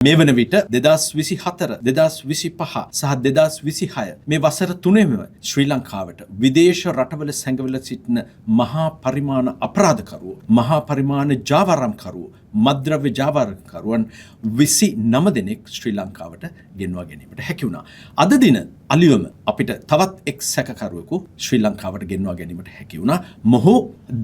මේ වන විට 2024 2025 සහ 2026 මේ වසර තුනේම ශ්‍රී ලංකාවට විදේශ රටවල සැඟවිලා සිටින මහා පරිමාණ අපරාධකරුවෝ මහා පරිමාණ ජාවාරම්කරුවෝ මද්ද්‍රව්‍ය ජාවාරම්කරුවන් 29 දෙනෙක් ශ්‍රී ලංකාවට ගෙන්වා ගැනීමට හැකි වුණා. අද දින අලියම අපිට තවත් එක් සැකකරුවෙකු ශ්‍රී ලංකාවට ගෙන්වා ගැනීමට හැකි වුණා. මොහු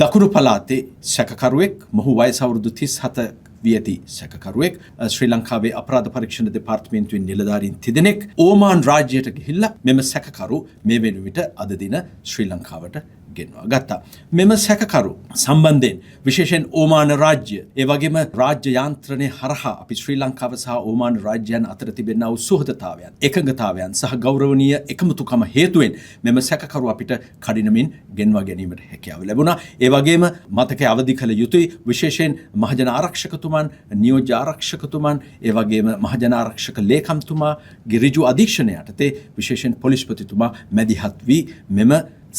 දකුණු පළාතේ සැකකරුවෙක්. මොහු වයස අවුරුදු 37 වියති සැකකරුවෙක්. ශ්‍රී ලංකාවේ අපරාධ පරීක්ෂණ දෙපාර්තමේන්තුවේ නිලධාරීන් තිදෙනෙක් ඕමාන් රාජ්‍යයට ගිහිල්ලා මෙම සැකකරු මේ වෙන විට අද දින ශ්‍රී ලංකාවට ගෙන්වා ගත්තා. මෙම සැකකරු සම්බන්ධයෙන් විශේෂයෙන් ඕමාන රාජ්‍ය ඒ වගේම රාජ්‍ය යාන්ත්‍රණය හරහා අපි ශ්‍රී ලංකාව සහ ඕමාන රාජ්‍යයන් අතර තිබෙනා වූ සුහදතාවයන් එකඟතාවයන් සහ ගෞරවනීය එකමුතුකම හේතුවෙන් මෙම සැකකරු අපිට කඩිනමින් ගෙන්වා ගැනීමට හැකියාව ලැබුණා. ඒ වගේම මතකයේ අවදි කළ යුතුයි විශේෂයෙන් මහජන ආරක්ෂකතුමන් නියෝජ්‍ය ආරක්ෂකතුමන් ඒ වගේම මහජන ආරක්ෂක ලේකම්තුමාගේ ඍජු අධීක්ෂණය යටතේ විශේෂයෙන් පොලිස්පතිතුමා මැදිහත් වී මෙම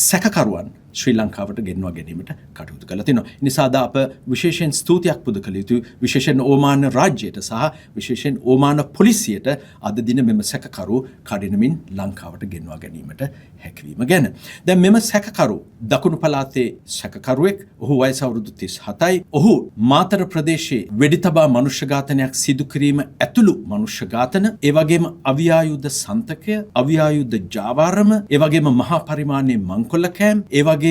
සැකකරුවන් ශ්‍රී ලංකාවට ගෙන්වා ගැනීමට කටයුතු කළා තිනවා. නිසා අද අප විශේෂයෙන් ස්තුතියක් පුද කළ යුතුයි විශේෂයෙන් ඕමාන රාජ්‍යයට සහ විශේෂයෙන් ඕමාන පොලිසියට අද දින මෙම සැකකරු කඩිනමින් ලංකාවට ගෙන්වා ගැනීමට හැකියවීම ගැන. දැන් මෙම සැකකරු දකුණු පළාතේ සැකකරුවෙක්. ඔහු වයස අවුරුදු 37යි. ඔහු මාතර ප්‍රදේශයේ වෙඩිතබා මනුෂ්‍ය ඝාතනයක් සිදු කිරීම ඇතුළු මනුෂ්‍ය ඝාතන, ඒ වගේම අවියායුධ සන්තකය, අවියායුධ ජාවාරම, ඒ වගේම මහා පරිමාණයේ මංකොල්ල කෑම්, ඒ වගේම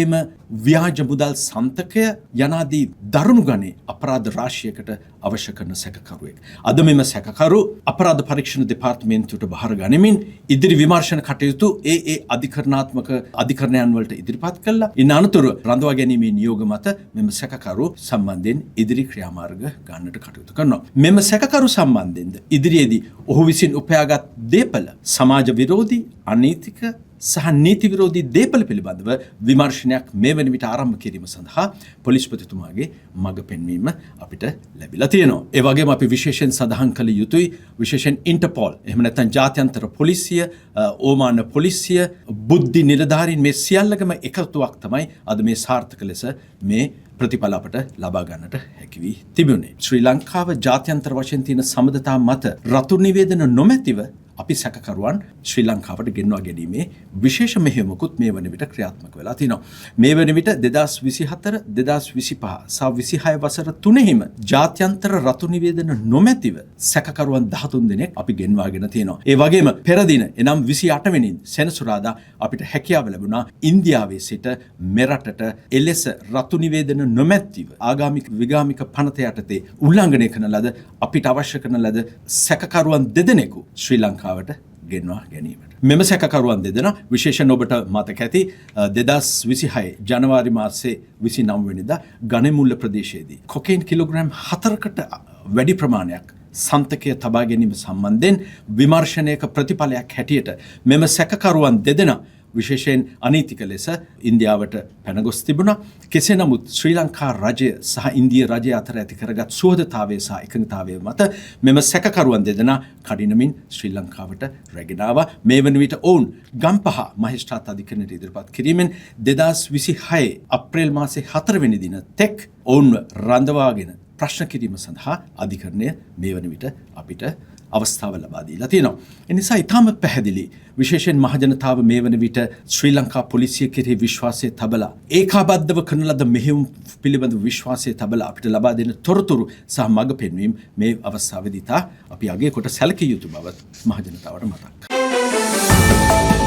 ව්‍යාජ මුදල් සන්තකය යනාදී දරුණු ගණේ අපරාධ රාශියකට අවශ්‍ය කරන සැකකරුවෙක්. අද මෙම සැකකරු අපරාධ පරීක්ෂණ දෙපාර්තමේන්තුවට බහර ගනිමින් ඉදිරි විමර්ශන කටයුතු ඒ අධිකරණාත්මක අධිකරණයන් වලට ඉදිරිපත් කළා. ඉන් අනතුරු රඳවා ගැනීමේ නියෝග මත මෙම සැකකරු සම්බන්ධයෙන් ඉදිරි ක්‍රියාමාර්ග ගන්නට කටයුතු කරනවා. මෙම සැකකරු සම්බන්ධයෙන්ද ඉදිරියේදී ඔහු විසින් උපයාගත් දේපල සමාජ විරෝධී, අනීතික සහ නීති විරෝධී දේපල පිළිබඳව විමර්ශනයක් මේ වන විට ආරම්භ කිරීම සඳහා පොලිස්පතිතුමාගේ මඟ පෙන්වීම අපිට ලැබිලා තියෙනවා. ඒ වගේම අපි විශේෂයෙන් සඳහන් කළ යුතුයි විශේෂයෙන් ඉන්ටර්පෝල් එහෙම නැත්නම් ජාත්‍යන්තර පොලිසිය, ඕමාන පොලිසිය, බුද්ධි නිලධාරීන් මේ සියල්ලකම එකතුවක් තමයි අද මේ සාර්ථක ලෙස මේ ප්‍රතිඵල අපට ලබා ගන්නට හැකි වී තිබුණේ. ශ්‍රී ලංකාව ජාත්‍යන්තර වශයෙන් තියෙන සම්බන්ධතා මත රතු නිවේදන නොමැතිව අපි සැකකරුවන් ශ්‍රී ලංකාවට ගෙන්වා ගැනීමේ විශේෂ මෙහෙයුමකුත් මේ වන විට ක්‍රියාත්මක වෙලා තිනවා. මේ වන විට 2024 2025 සහ 26 වසර තුනෙහිම ජාත්‍යන්තර රතු නිවේදන නොමැතිව සැකකරුවන් 13 දෙනෙක් අපි ගෙන්වාගෙන තියෙනවා. ඒ වගේම පෙර දින එනම් 28 වෙනිදා සෙනසුරාදා අපිට හැකියාව ලැබුණා ඉන්දියාවේ සිට මෙරටට එලෙස රතු නිවේදන නොමැතිව ආගමික විගාමික පනත යටතේ උල්ලංඝනය කරන ලද අපිට අවශ්‍ය කරන ලද සැකකරුවන් දෙදෙනෙකු ශ්‍රී ලංකාවට ගෙන්වා ගැනීමට. මෙම සැකකරුවන් දෙදෙනා විශේෂයෙන් ඔබට මතක ඇති 2026 ජනවාරි මාසයේ 29 වෙනිදා ගණමුල්ල ප්‍රදේශයේදී කොකේන් කිලෝග්‍රෑම් 4කට වැඩි ප්‍රමාණයක් සන්තකය තබා ගැනීම සම්බන්ධයෙන් විමර්ශනයක ප්‍රතිඵලයක් හැටියට මෙම සැකකරුවන් දෙදෙනා විශේෂයෙන් අනීතික ලෙස ඉන්දියාවට පැන ගොස් තිබුණා. කෙසේ නමුත් ශ්‍රී ලංකා රජය සහ ඉන්දිය රජය අතර ඇති කරගත් සුහදතාවය සහ එකඟතාවය මත මෙම සැකකරුවන් දෙදෙනා කඩිනමින් ශ්‍රී ලංකාවට රැගෙන ආවා. මේ වන විට ඔවුන් ගම්පහ මහේස්ත්‍රාත් අධිකරණයට ඉදිරිපත් කිරීමෙන් 2026 අප්‍රේල් මාසයේ 4 වෙනි දින තෙක් ඔවුන්ව රඳවාගෙන ප්‍රශ්න කිරීම සඳහා අධිකරණය මේ වන විට අපිට අවස්ථාව ලබා දීලා තියෙනවා. ඒ නිසා ඊටම පැහැදිලි විශේෂයෙන් මහජනතාව මේ වන විට ශ්‍රී ලංකා පොලිසිය කෙරෙහි විශ්වාසය තබලා ඒකාබද්ධව කරන ලද මෙහෙයුම් පිළිබඳ විශ්වාසය තබලා අපිට ලබා දෙන තොරතුරු සහ මඟ පෙන්වීම මේ අවස්ථාවේදී අපි අගය කොට සැලකිය යුතු බව මහජනතාවට මතක්.